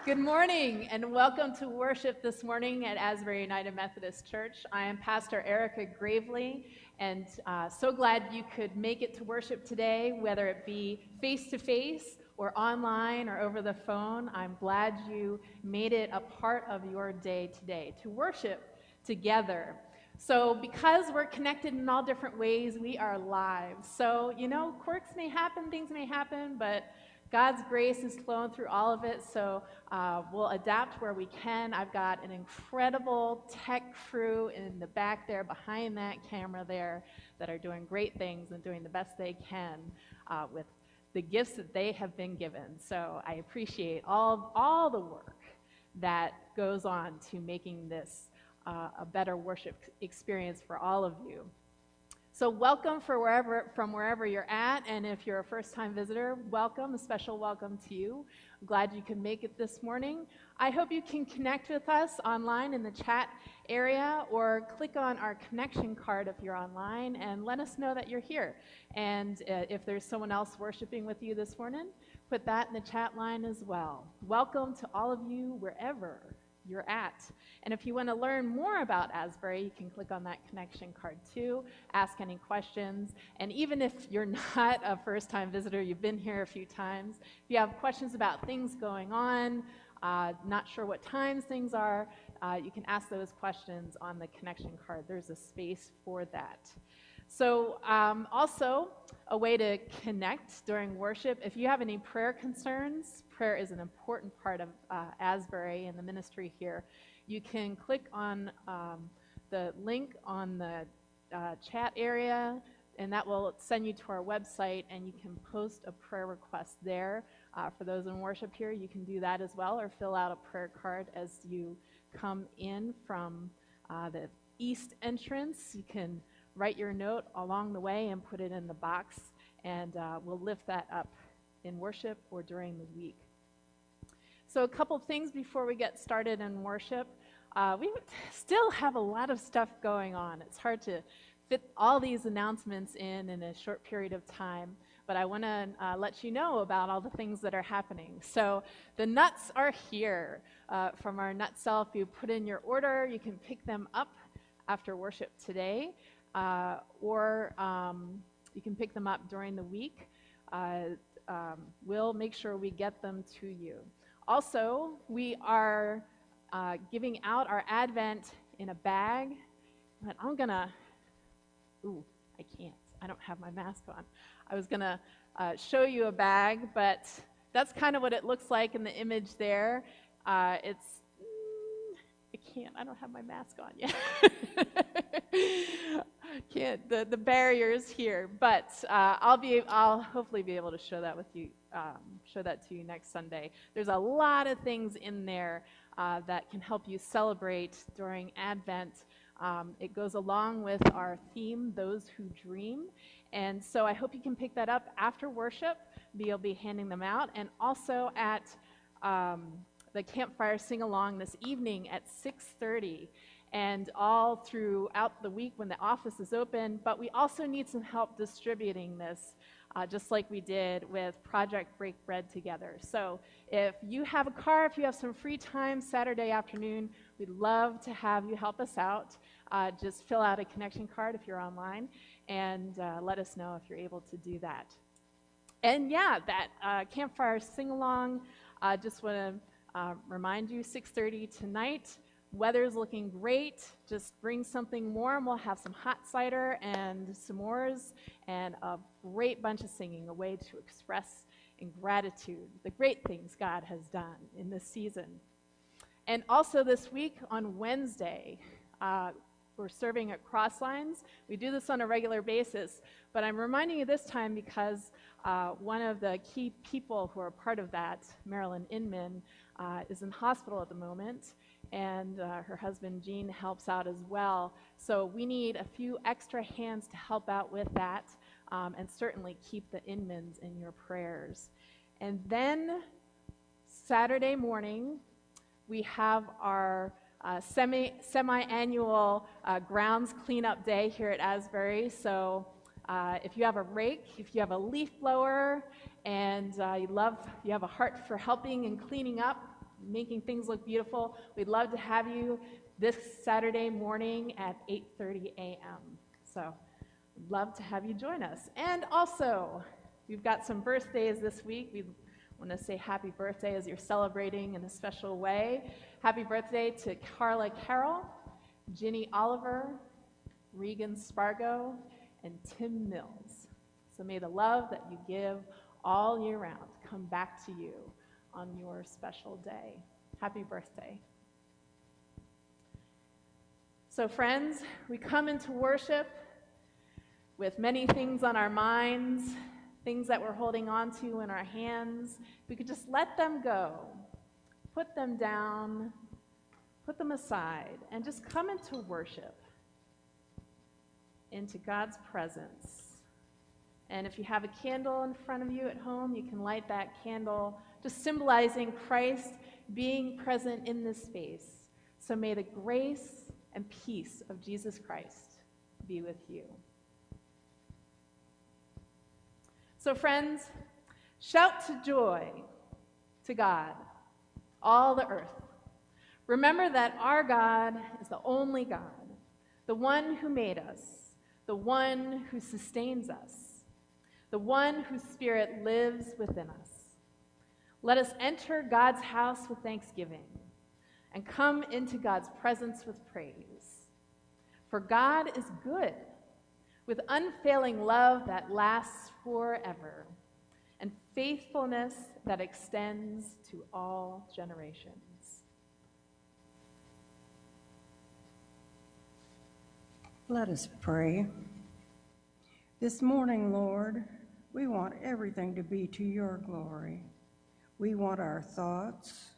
Good morning and welcome to worship this morning at Asbury United Methodist Church. I am Pastor Erica Gravely, and so glad you could make it to worship today, whether it be face-to-face or online or over the phone. I'm glad you made it a part of your day today to worship together. So because we're connected in all different ways, we are live. So, quirks may happen, things may happen, but God's grace is flowing through all of it, so we'll adapt where we can. I've got an incredible tech crew in the back there, behind that camera there, that are doing great things and doing the best they can with the gifts that they have been given. So I appreciate all the work that goes on to making this a better worship experience for all of you. So welcome from wherever you're at, and if you're a first-time visitor, welcome, a special welcome to you. I'm glad you could make it this morning. I hope you can connect with us online in the chat area, or click on our connection card if you're online, and let us know that you're here. And if there's someone else worshiping with you this morning, put that in the chat line as well. Welcome to all of you wherever you're at. And if you want to learn more about Asbury, you can click on that connection card too, ask any questions, and even if you're not a first-time visitor, you've been here a few times, if you have questions about things going on, not sure what times things are, you can ask those questions on the connection card. There's a space for that. So also, a way to connect during worship, if you have any prayer concerns, prayer is an important part of Asbury and the ministry here. You can click on the link on the chat area, and that will send you to our website, and you can post a prayer request there. For those in worship here, you can do that as well, or fill out a prayer card as you come in from the east entrance. You can write your note along the way and put it in the box, and we'll lift that up in worship or during the week. So a couple things before we get started in worship. We still have a lot of stuff going on. It's hard to fit all these announcements in a short period of time, but I want to let you know about all the things that are happening. So the nuts are here from our nut cell. If you put in your order, you can pick them up after worship today. Or you can pick them up during the week. We'll make sure we get them to you. Also, we are giving out our Advent in a bag, but I can't. I don't have my mask on. I was going to show you a bag, but that's kind of what it looks like in the image there. I don't have my mask on yet. Can't, the barriers here, but I'll hopefully be able to show that with you, show that to you next Sunday. There's a lot of things in there that can help you celebrate during Advent. It goes along with our theme, Those Who Dream, and so I hope you can pick that up after worship. We'll be handing them out, and also at the campfire sing-along this evening at 6:30. And all throughout the week when the office is open, but we also need some help distributing this, just like we did with Project Break Bread Together. So if you have a car, if you have some free time Saturday afternoon, we'd love to have you help us out. Just fill out a connection card if you're online, and let us know if you're able to do that. And yeah, that campfire sing-along, just want to remind you, 6:30 tonight. Weather's looking great. Just bring something warm. We'll have some hot cider and s'mores and a great bunch of singing, a way to express in gratitude the great things God has done in this season. And also this week on Wednesday, we're serving at Crosslines. We do this on a regular basis, but I'm reminding you this time because one of the key people who are part of that, Marilyn Inman, is in hospital at the moment, and her husband Gene helps out as well. So we need a few extra hands to help out with that, and certainly keep the Inmans in your prayers. And then Saturday morning, we have our semi-annual grounds cleanup day here at Asbury. So if you have a rake, if you have a leaf blower, and you have a heart for helping and cleaning up, making things look beautiful. We'd love to have you this Saturday morning at 8:30 a.m. So we'd love to have you join us. And also, we've got some birthdays this week. We want to say happy birthday as you're celebrating in a special way. Happy birthday to Carla Carroll, Ginny Oliver, Regan Spargo, and Tim Mills. So may the love that you give all year round come back to you on your special day. Happy birthday. So friends, we come into worship with many things on our minds, things that we're holding on to in our hands. We could just let them go, put them down, put them aside, and just come into worship, into God's presence. And if you have a candle in front of you at home, you can light that candle, just symbolizing Christ being present in this space. So may the grace and peace of Jesus Christ be with you. So friends, shout to joy to God, all the earth. Remember that our God is the only God, the one who made us, the one who sustains us, the one whose Spirit lives within us. Let us enter God's house with thanksgiving and come into God's presence with praise. For God is good, with unfailing love that lasts forever, and faithfulness that extends to all generations. Let us pray. This morning, Lord, we want everything to be to your glory. We want our thoughts,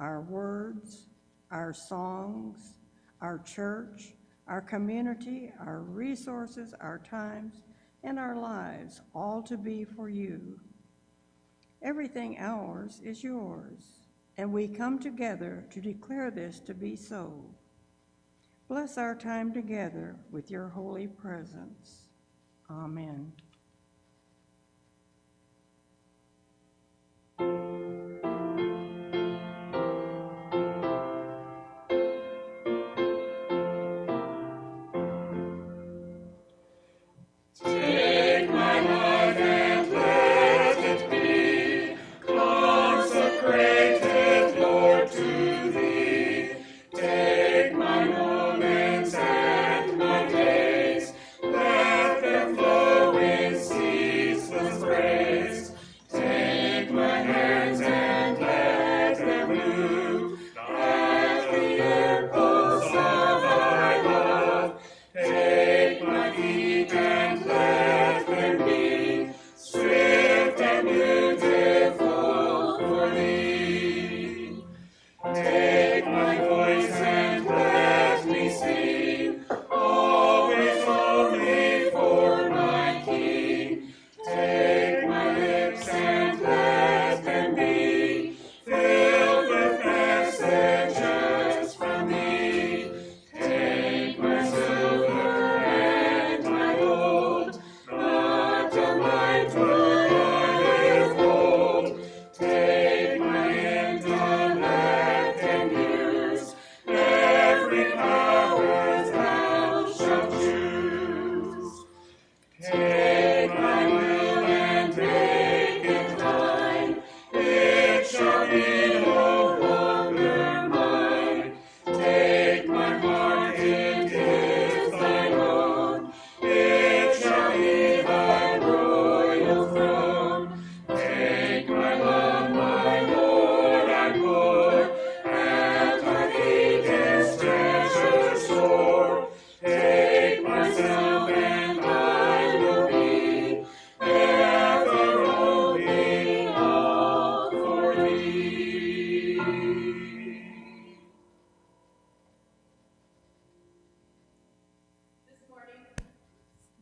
our words, our songs, our church, our community, our resources, our times, and our lives, all to be for you. Everything ours is yours, and we come together to declare this to be so. Bless our time together with your holy presence. Amen.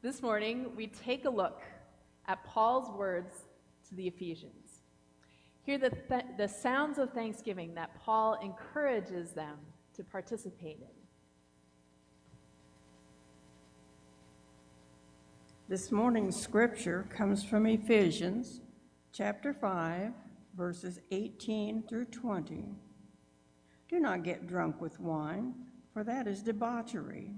This morning, we take a look at Paul's words to the Ephesians. Hear the sounds of thanksgiving that Paul encourages them to participate in. This morning's scripture comes from Ephesians chapter 5, verses 18 through 20. Do not get drunk with wine, for that is debauchery,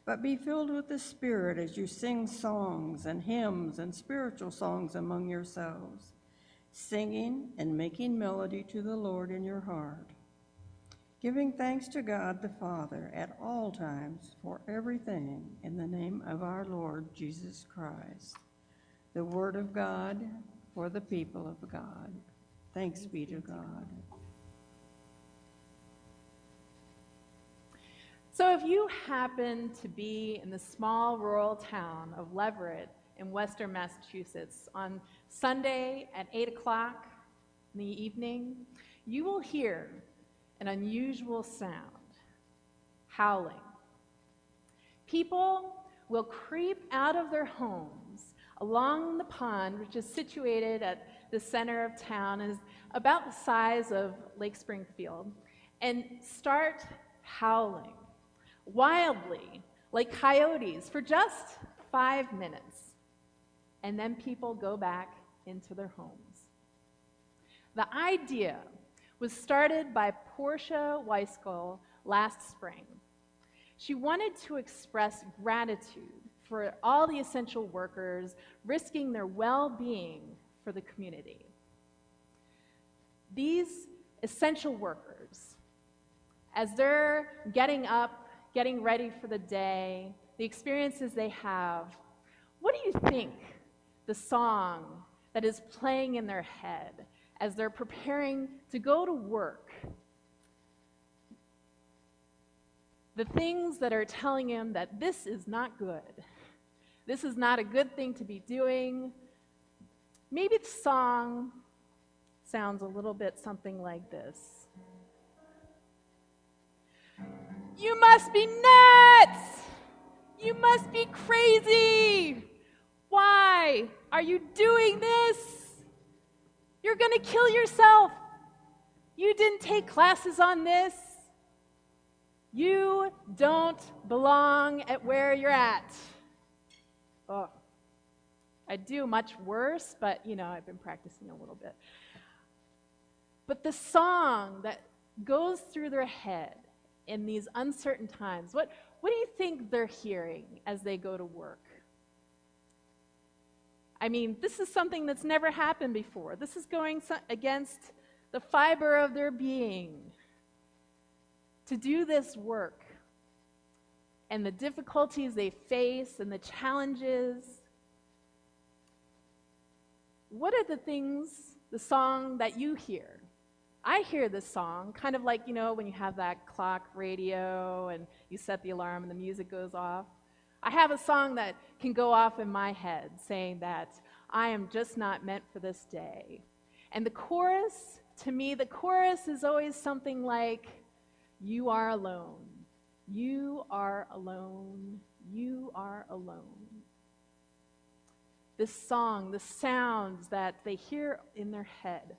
but be filled with the Spirit as you sing songs and hymns and spiritual songs among yourselves, singing and making melody to the Lord in your heart, giving thanks to God the Father at all times for everything in the name of our Lord Jesus Christ. The word of God for the people of God. Thanks be to God. So if you happen to be in the small rural town of Leverett in western Massachusetts on Sunday at 8 o'clock in the evening, you will hear an unusual sound, howling. People will creep out of their homes along the pond, which is situated at the center of town, is about the size of Lake Springfield, and start howling wildly, like coyotes, for just 5 minutes. And then people go back into their homes. The idea was started by Portia Weiskell last spring. She wanted to express gratitude for all the essential workers risking their well-being for the community. These essential workers, as they're getting up, getting ready for the day, the experiences they have, what do you think the song that is playing in their head as they're preparing to go to work, the things that are telling them that this is not good, this is not a good thing to be doing? Maybe the song sounds a little bit something like this. You must be nuts! You must be crazy! Why are you doing this? You're going to kill yourself. You didn't take classes on this. You don't belong at where you're at. Oh, I'd do much worse, but I've been practicing a little bit. But the song that goes through their head in these uncertain times, what do you think they're hearing as they go to work? I mean, this is something that's never happened before. This is going against the fiber of their being to do this work, and the difficulties they face and the challenges. What are the things, the song that you hear? I hear this song kind of like, when you have that clock radio and you set the alarm and the music goes off. I have a song that can go off in my head saying that I am just not meant for this day. And the chorus, to me, the chorus is always something like, you are alone, you are alone, you are alone. This song, the sounds that they hear in their head.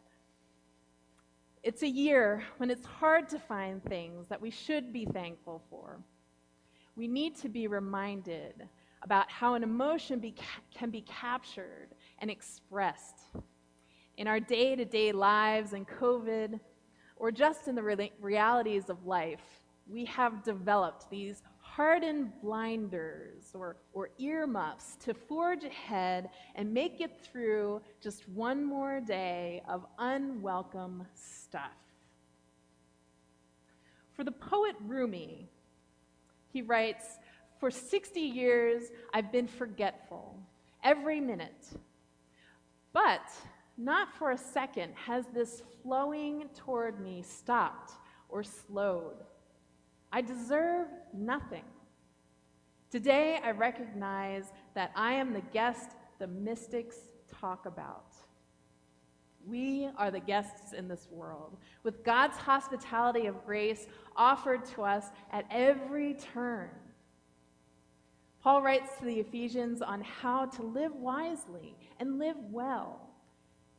It's a year when it's hard to find things that we should be thankful for. We need to be reminded about how an emotion can be captured and expressed in our day-to-day lives and COVID, or just in the realities of life. We have developed these hardened blinders or earmuffs to forge ahead and make it through just one more day of unwelcome stuff. For the poet Rumi, he writes, "For 60 years I've been forgetful, every minute. But not for a second has this flowing toward me stopped or slowed. I deserve nothing. Today I recognize that I am the guest the mystics talk about." We are the guests in this world, with God's hospitality of grace offered to us at every turn. Paul writes to the Ephesians on how to live wisely and live well.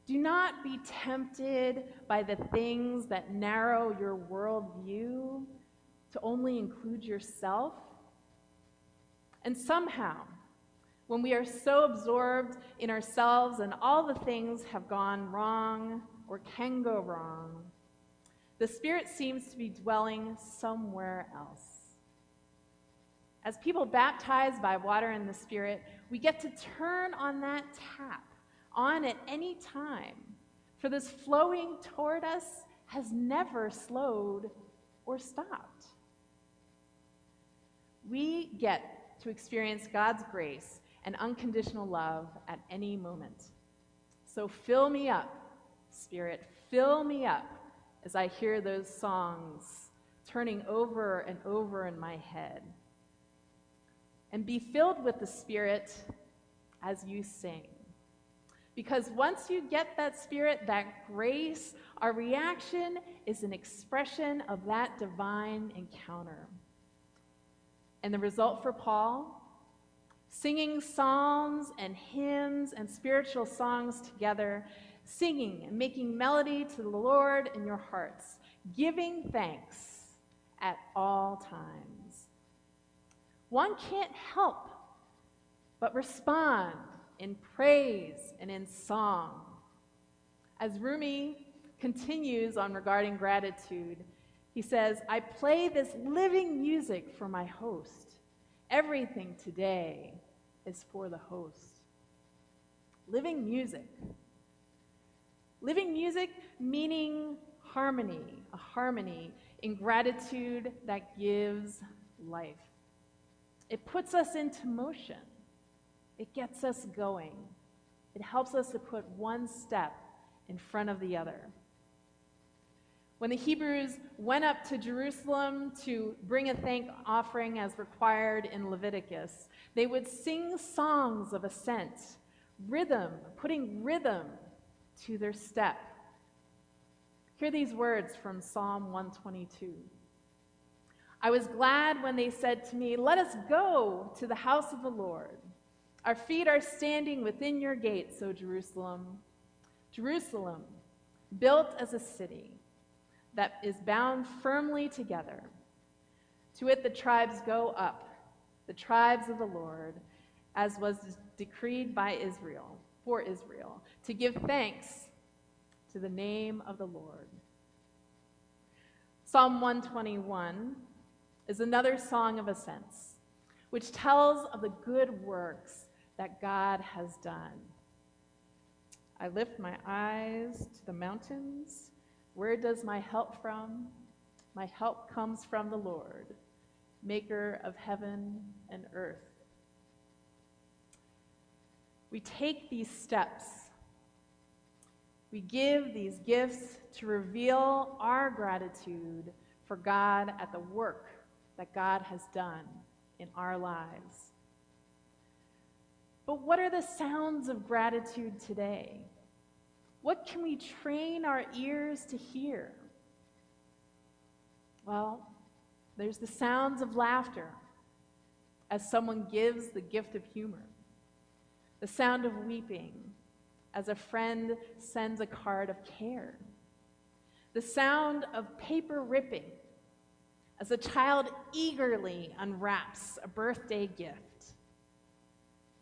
Do not be tempted by the things that narrow your worldview to only include yourself. And somehow, when we are so absorbed in ourselves and all the things have gone wrong or can go wrong, the Spirit seems to be dwelling somewhere else. As people baptized by water and the Spirit, we get to turn on that tap on at any time, for this flowing toward us has never slowed or stopped. We get to experience God's grace and unconditional love at any moment. So fill me up, Spirit, fill me up as I hear those songs turning over and over in my head. And be filled with the Spirit as you sing. Because once you get that Spirit, that grace, our reaction is an expression of that divine encounter. And the result for Paul? Singing psalms and hymns and spiritual songs together, singing and making melody to the Lord in your hearts, giving thanks at all times. One can't help but respond in praise and in song. As Rumi continues on regarding gratitude, he says, I play this living music for my host. Everything today is for the host. Living music. Living music meaning harmony, a harmony in gratitude that gives life. It puts us into motion. It gets us going. It helps us to put one step in front of the other. When the Hebrews went up to Jerusalem to bring a thank offering as required in Leviticus, they would sing songs of ascent, rhythm, putting rhythm to their step. Hear these words from Psalm 122. I was glad when they said to me, let us go to the house of the Lord. Our feet are standing within your gates, O Jerusalem. Jerusalem, built as a city that is bound firmly together. To it the tribes go up, the tribes of the Lord, as was decreed by Israel, for Israel, to give thanks to the name of the Lord. Psalm 121 is another song of ascents, which tells of the good works that God has done. I lift my eyes to the mountains. Where does my help from? My help comes from the Lord, maker of heaven and earth. We take these steps. We give these gifts to reveal our gratitude for God at the work that God has done in our lives. But what are the sounds of gratitude today? What can we train our ears to hear? Well, there's the sounds of laughter as someone gives the gift of humor, the sound of weeping as a friend sends a card of care, the sound of paper ripping as a child eagerly unwraps a birthday gift,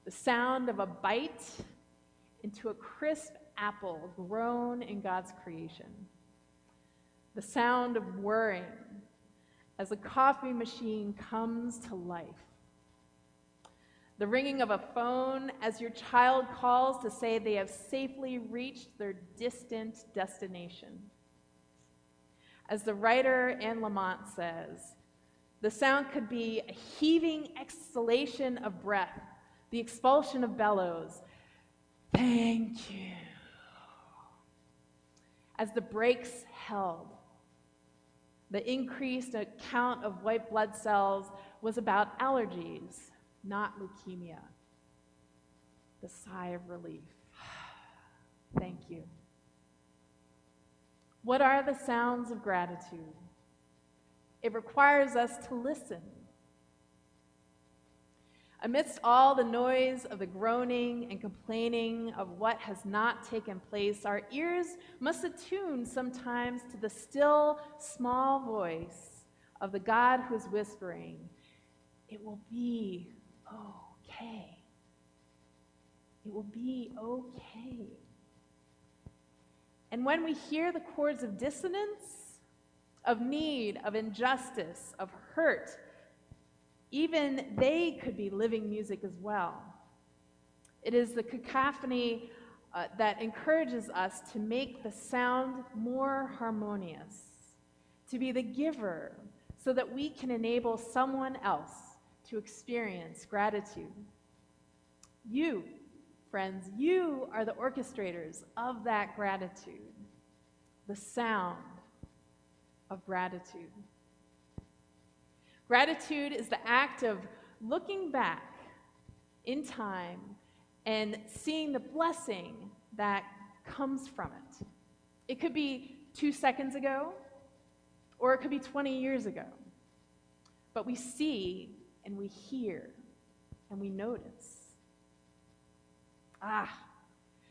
the sound of a bite into a crisp apple grown in God's creation, the sound of whirring as a coffee machine comes to life, the ringing of a phone as your child calls to say they have safely reached their distant destination. As the writer Anne Lamott says, the sound could be a heaving exhalation of breath, the expulsion of bellows. Thank you. As the brakes held, the increased count of white blood cells was about allergies, not leukemia. The sigh of relief. Thank you. What are the sounds of gratitude? It requires us to listen. Amidst all the noise of the groaning and complaining of what has not taken place, our ears must attune sometimes to the still, small voice of the God who is whispering, it will be okay. It will be okay. And when we hear the chords of dissonance, of need, of injustice, of hurt. Even they could be living music as well. It is the cacophony that encourages us to make the sound more harmonious, to be the giver so that we can enable someone else to experience gratitude. You, friends, you are the orchestrators of that gratitude, the sound of gratitude. Gratitude is the act of looking back in time and seeing the blessing that comes from it. It could be 2 seconds ago, or it could be 20 years ago. But we see and we hear and we notice.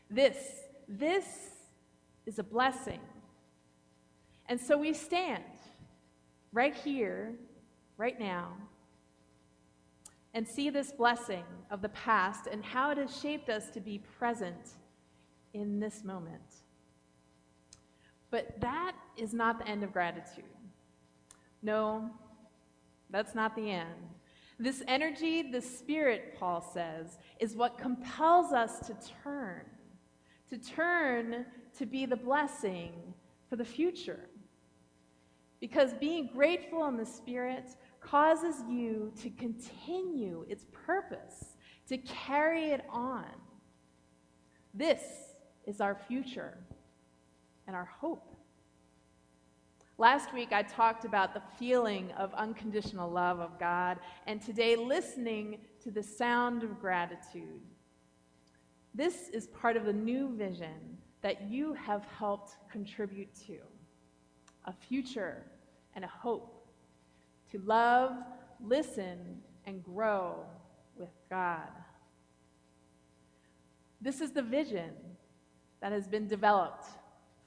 This is a blessing. And so we stand right here, right now, and see this blessing of the past and how it has shaped us to be present in this moment. But that is not the end of gratitude. No, that's not the end. This energy, the Spirit, Paul says, is what compels us to turn to be the blessing for the future. Because being grateful in the Spirit causes you to continue its purpose, to carry it on. This is our future and our hope. Last week I talked about the feeling of unconditional love of God, and today listening to the sound of gratitude. This is part of the new vision that you have helped contribute to, a future and a hope to love, listen, and grow with God. This is the vision that has been developed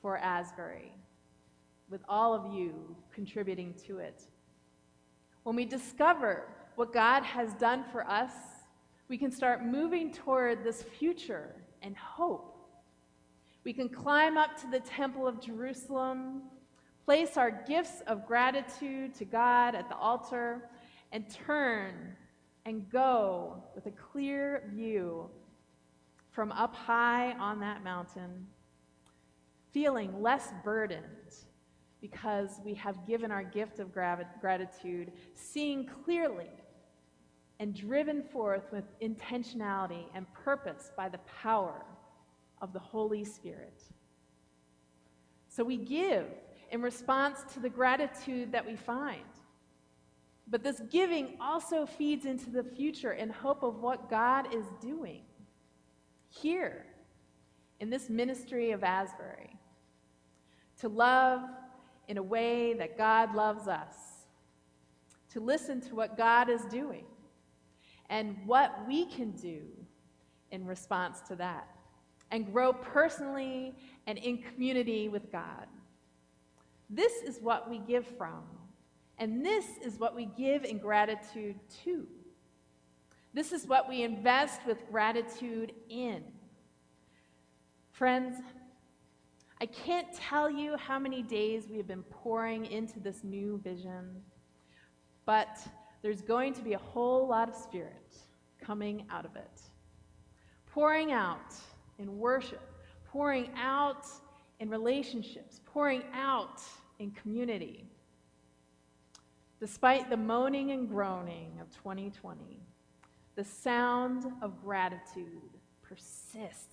for Asbury, with all of you contributing to it. When we discover what God has done for us, we can start moving toward this future and hope. We can climb up to the Temple of Jerusalem, place our gifts of gratitude to God at the altar, and turn and go with a clear view from up high on that mountain, feeling less burdened because we have given our gift of gratitude, seeing clearly and driven forth with intentionality and purpose by the power of the Holy Spirit. So we give in response to the gratitude that we find. But this giving also feeds into the future in hope of what God is doing here in this ministry of Asbury, to love in a way that God loves us, to listen to what God is doing and what we can do in response to that, and grow personally and in community with God. This is what we give from, and this is what we give in gratitude to. This is what we invest with gratitude in. Friends, I can't tell you how many days we have been pouring into this new vision, but there's going to be a whole lot of Spirit coming out of it. Pouring out in worship, pouring out in relationships, pouring out in community. Despite the moaning and groaning of 2020, the sound of gratitude persists.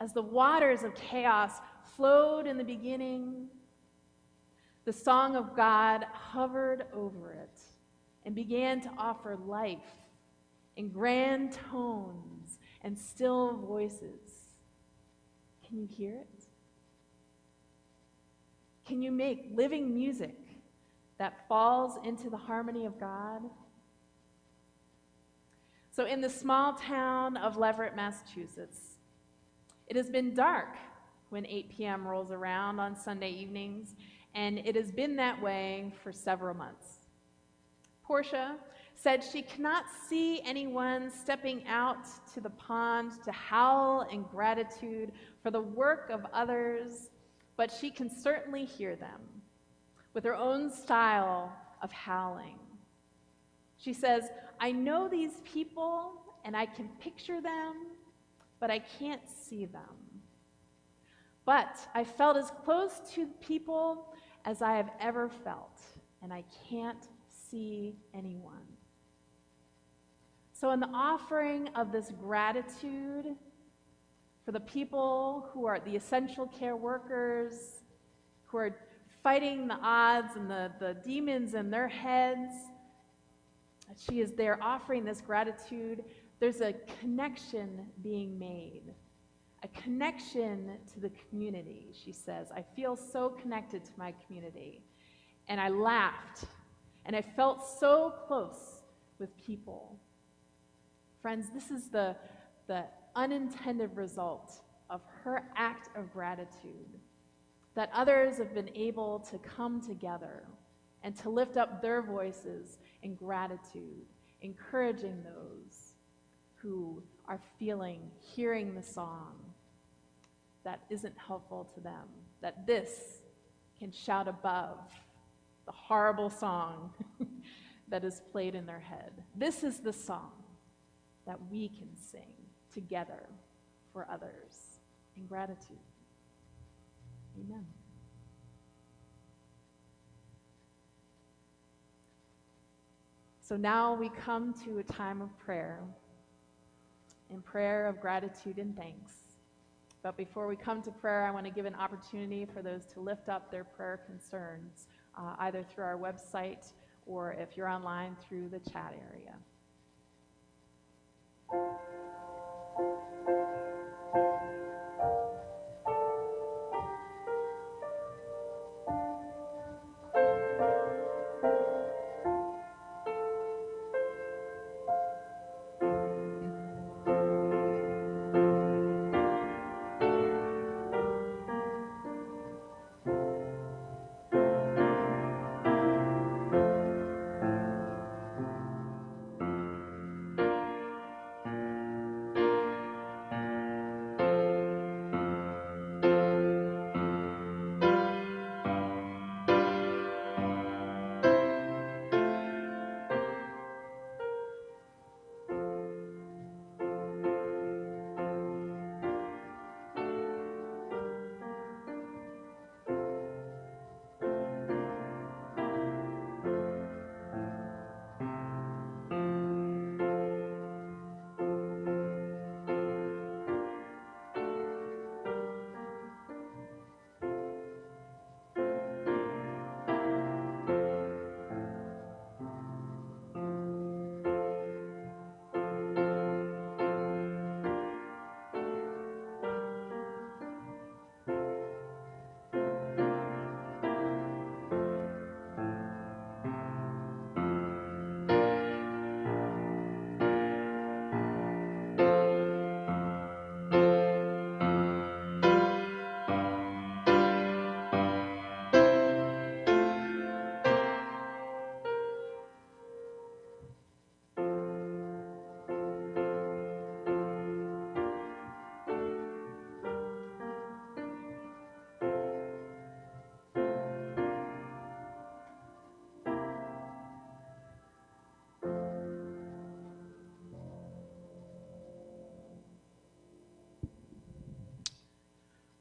As the waters of chaos flowed in the beginning, the song of God hovered over it and began to offer life in grand tones and still voices. Can you hear it? Can you make living music that falls into the harmony of God? So in the small town of Leverett, Massachusetts, it has been dark when 8 p.m. rolls around on Sunday evenings, and it has been that way for several months. Portia said she cannot see anyone stepping out to the pond to howl in gratitude for the work of others, but she can certainly hear them. with her own style of howling. She says, I know these people and I can picture them, but I can't see them. But I felt as close to people as I have ever felt, and I can't see anyone. So in the offering of this gratitude for the people who are the essential care workers, who are fighting the odds and the demons in their heads, she is there offering this gratitude. There's a connection being made, a connection to the community, she says. I feel so connected to my community. And I laughed, and I felt so close with people. Friends, this is the unintended result of her act of gratitude, that others have been able to come together and to lift up their voices in gratitude, encouraging those who are hearing the song that isn't helpful to them, that this can shout above the horrible song that is played in their head. This is the song that we can sing together for others in gratitude. Amen. So now we come to a time of prayer, in prayer of gratitude and thanks. But before we come to prayer, I want to give an opportunity for those to lift up their prayer concerns, either through our website or if you're online through the chat area.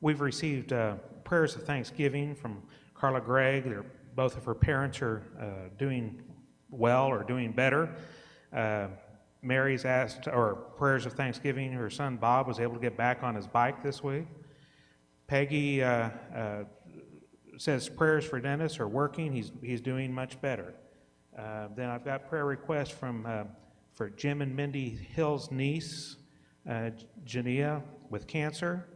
We've received prayers of thanksgiving from Carla Gregg. Both of her parents are doing well or doing better. Mary's asked, or prayers of thanksgiving, her son Bob was able to get back on his bike this week. Peggy says prayers for Dennis are working. He's doing much better. Then I've got prayer requests for Jim and Mindy Hill's niece, Jania, with cancer.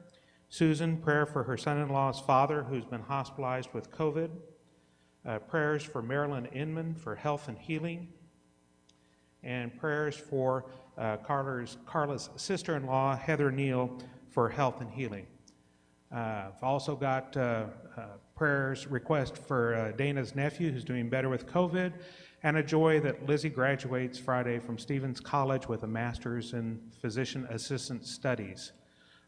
Susan, prayer for her son-in-law's father who's been hospitalized with COVID. Prayers for Marilyn Inman for health and healing. And prayers for Carla's sister-in-law, Heather Neal, for health and healing. I've also got prayers request for Dana's nephew who's doing better with COVID, and a joy that Lizzie graduates Friday from Stevens College with a master's in physician assistant studies.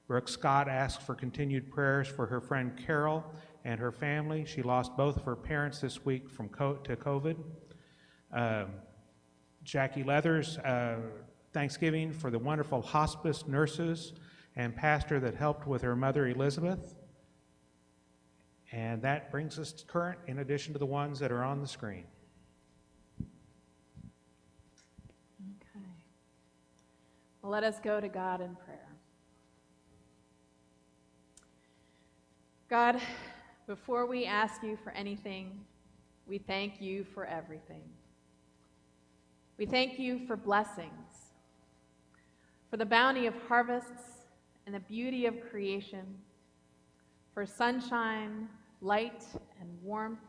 Brooke Scott asks for continued prayers for her friend Carol and her family. She lost both of her parents this week to COVID. Jackie Leathers, Thanksgiving for the wonderful hospice nurses and pastor that helped with her mother Elizabeth. And that brings us to current, in addition to the ones that are on the screen. Okay. Well, let us go to God in prayer. God, before we ask you for anything, we thank you for everything. We thank you for blessings, for the bounty of harvests and the beauty of creation, for sunshine, light, and warmth,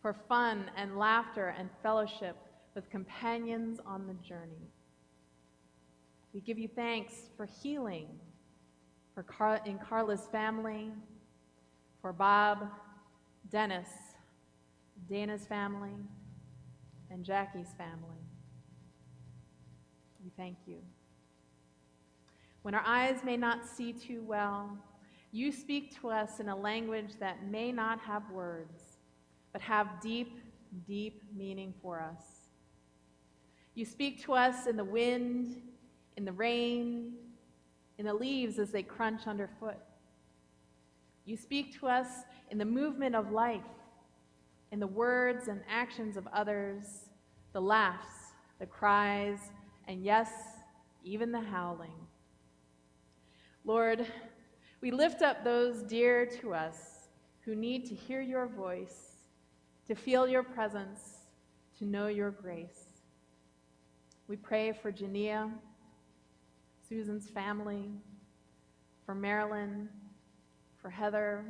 for fun and laughter and fellowship with companions on the journey. We give you thanks for healing in Carla's family, for Bob, Dennis, Dana's family, and Jackie's family. We thank you. When our eyes may not see too well, you speak to us in a language that may not have words, but have deep, deep meaning for us. You speak to us in the wind, in the rain, in the leaves as they crunch underfoot. You speak to us in the movement of life, in the words and actions of others, the laughs, the cries, and yes, even the howling. Lord, we lift up those dear to us who need to hear your voice, to feel your presence, to know your grace. We pray for Jania, Susan's family, for Marilyn, for Heather,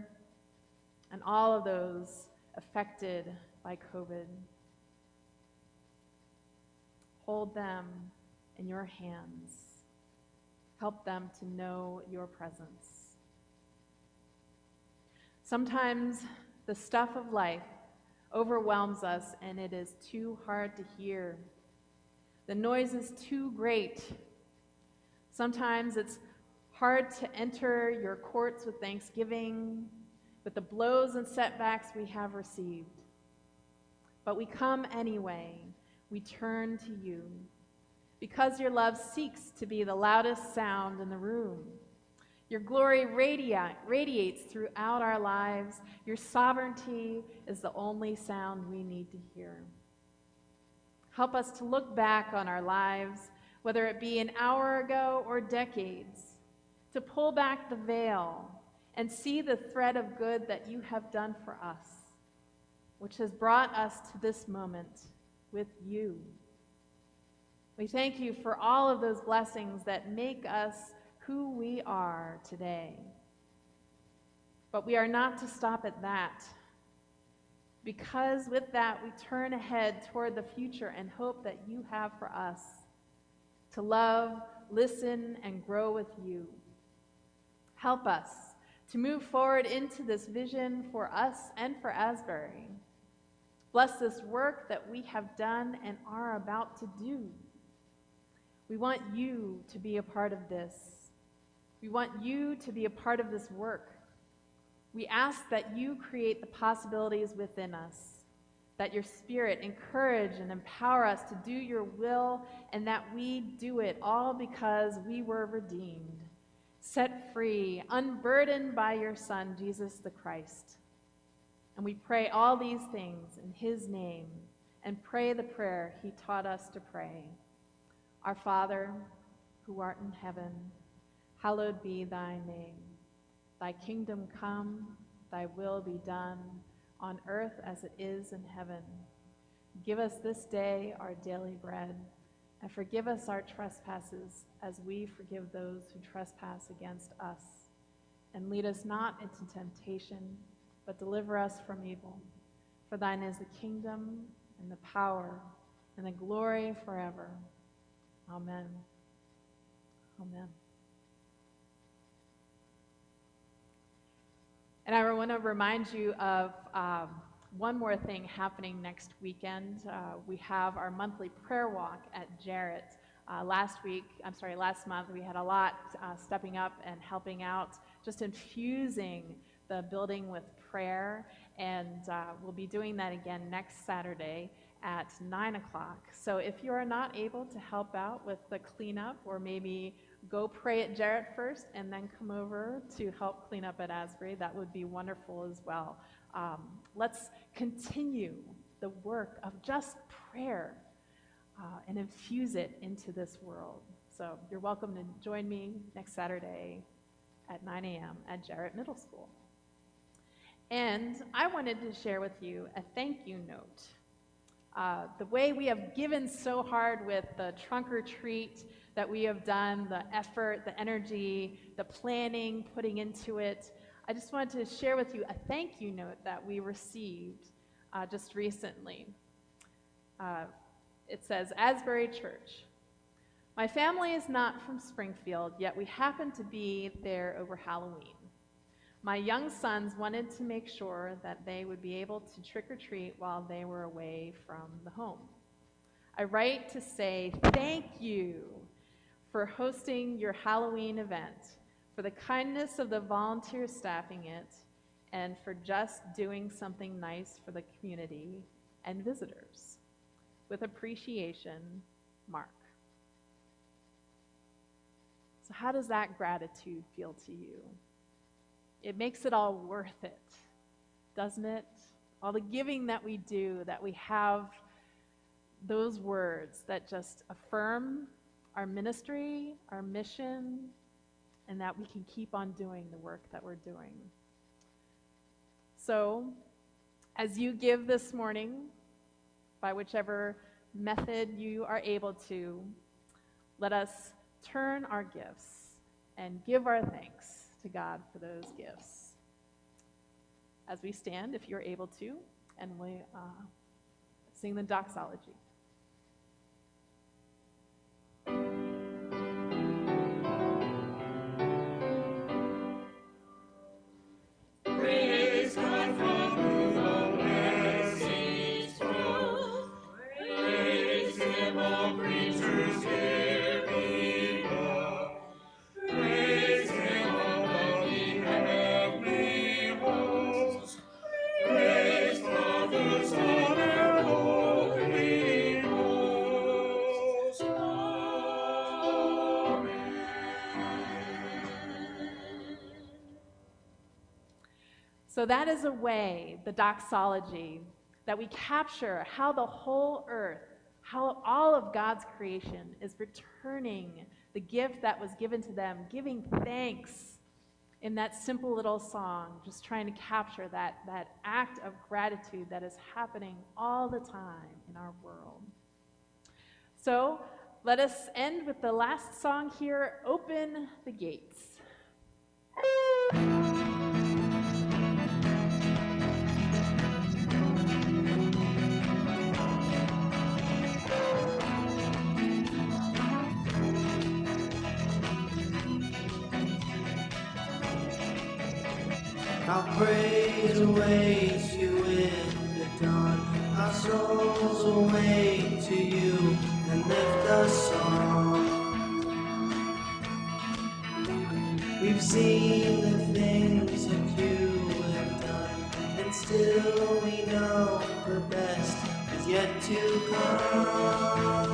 and all of those affected by COVID. Hold them in your hands. Help them to know your presence. Sometimes the stuff of life overwhelms us and it is too hard to hear. The noise is too great. Sometimes it's hard to enter your courts with thanksgiving, with the blows and setbacks we have received. But we come anyway. We turn to you. Because your love seeks to be the loudest sound in the room. Your glory radiates throughout our lives. Your sovereignty is the only sound we need to hear. Help us to look back on our lives, whether it be an hour ago or decades, to pull back the veil and see the thread of good that you have done for us, which has brought us to this moment with you. We thank you for all of those blessings that make us who we are today. But we are not to stop at that, because with that we turn ahead toward the future and hope that you have for us, to love, listen, and grow with you. Help us to move forward into this vision for us and for Asbury. Bless this work that we have done and are about to do. We want you to be a part of this. We want you to be a part of this work. We ask that you create the possibilities within us, that your Spirit encourage and empower us to do your will, and that we do it all because we were redeemed, set free, unburdened by your Son, Jesus the Christ. And we pray all these things in his name and pray the prayer he taught us to pray. Our Father, who art in heaven, hallowed be thy name. Thy kingdom come, thy will be done, on earth as it is in heaven. Give us this day our daily bread, and forgive us our trespasses as we forgive those who trespass against us. And lead us not into temptation, but deliver us from evil. For thine is the kingdom, and the power, and the glory forever. Amen. Amen. And I want to remind you of one more thing happening next weekend. We have our monthly prayer walk at Jarrett. Last month we had a lot stepping up and helping out, just infusing the building with prayer, and we'll be doing that again next Saturday at 9 o'clock. So if you are not able to help out with the cleanup, or maybe go pray at Jarrett first and then come over to help clean up at Asbury, that would be wonderful as well. Let's continue the work of just prayer and infuse it into this world. So you're welcome to join me next Saturday at 9 a.m. at Jarrett Middle School. And I wanted to share with you a thank you note. The way we have given so hard with the trunk or treat that we have done, the effort, the energy, the planning, putting into it, I just wanted to share with you a thank you note that we received just recently. It says, Asbury Church. My family is not from Springfield, yet we happened to be there over Halloween. My young sons wanted to make sure that they would be able to trick-or-treat while they were away from the home. I write to say thank you for hosting your Halloween event, for the kindness of the volunteers staffing it, and for just doing something nice for the community and visitors. With appreciation, Mark. So how does that gratitude feel to you? It makes it all worth it, doesn't it? All the giving that we do, that we have those words that just affirm our ministry, our mission, and that we can keep on doing the work that we're doing. So, as you give this morning, by whichever method you are able to, let us turn our gifts and give our thanks to God for those gifts. As we stand, if you're able to, and we sing the doxology. Praise God from whom all blessings flow. Praise Him, all creatures here below. Praise Him, all the heavenly hosts. Praise Father, Son, and Holy Ghost. Amen. So that is a way, the doxology, that we capture how the whole earth, how all of God's creation is returning the gift that was given to them, giving thanks in that simple little song, just trying to capture that act of gratitude that is happening all the time in our world. So let us end with the last song here, Open the Gates. Our praise awaits you in the dawn. Our souls await to you and lift a song. We've seen the things that you have done, and still we know the best is yet to come.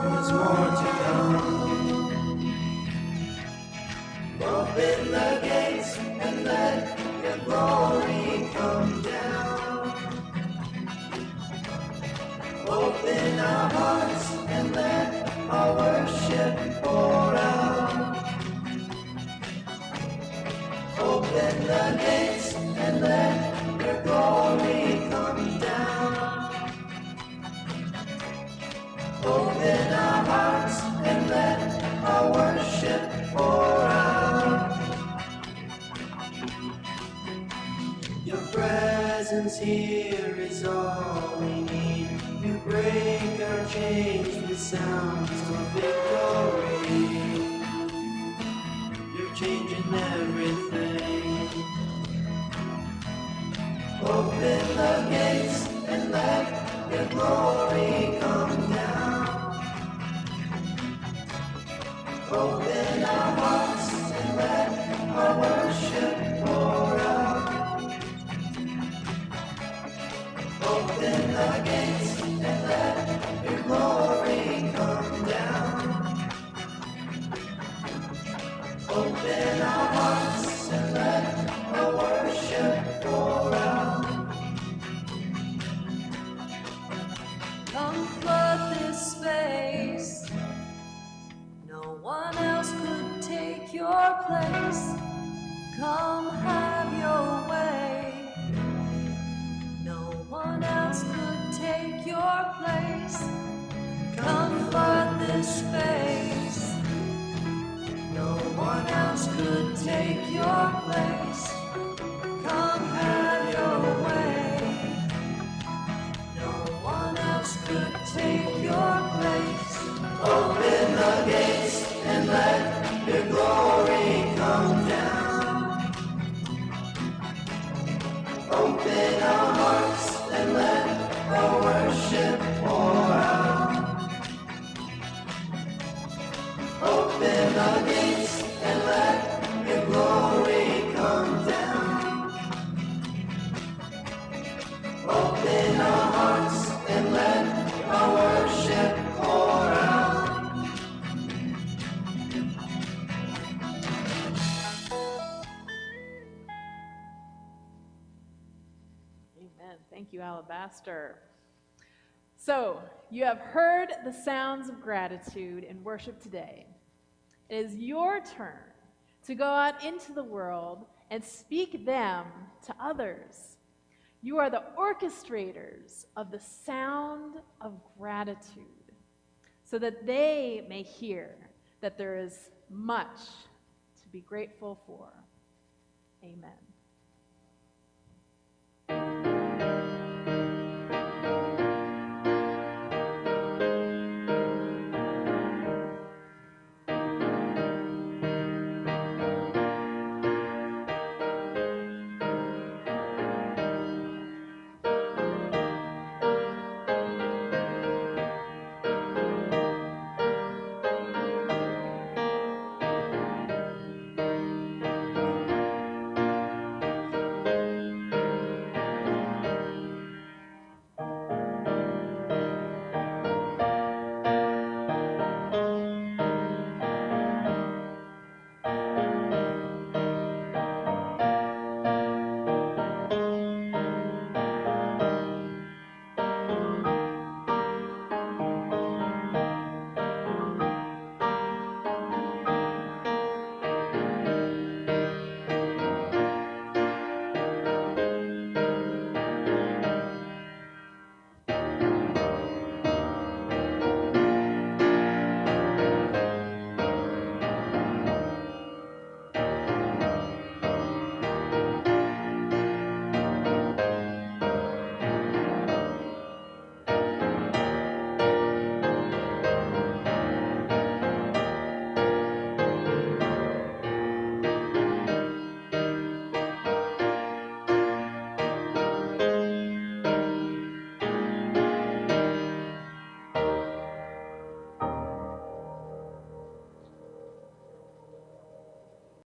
There's more to come. Open the gates and let your glory come down. Open our hearts and let our worship pour out. Open the gates and let your glory come down. Open our hearts and let our worship pour out. Your presence here is all we need. You break our chains with sounds of victory. You're changing everything. Open the gates and let your glory come down. Open our hearts and let our worship pour out. Open the gates and let your glory come down. Open our hearts and let our worship pour out. Come flood this space. No one else could take your place. Come have your way. No one else could take your place. Come flood this space. No one else could take your place. Come have your way. No one else could take your place. Open the gates and let your glory come down. Open our hearts and let our worship pour out. Open the gates and let your glory come down. Open our hearts and let our worship pour out. Amen. Thank you, Alabaster. So, you have heard the sounds of gratitude in worship today. It is your turn to go out into the world and speak them to others. You are the orchestrators of the sound of gratitude, so that they may hear that there is much to be grateful for. Amen.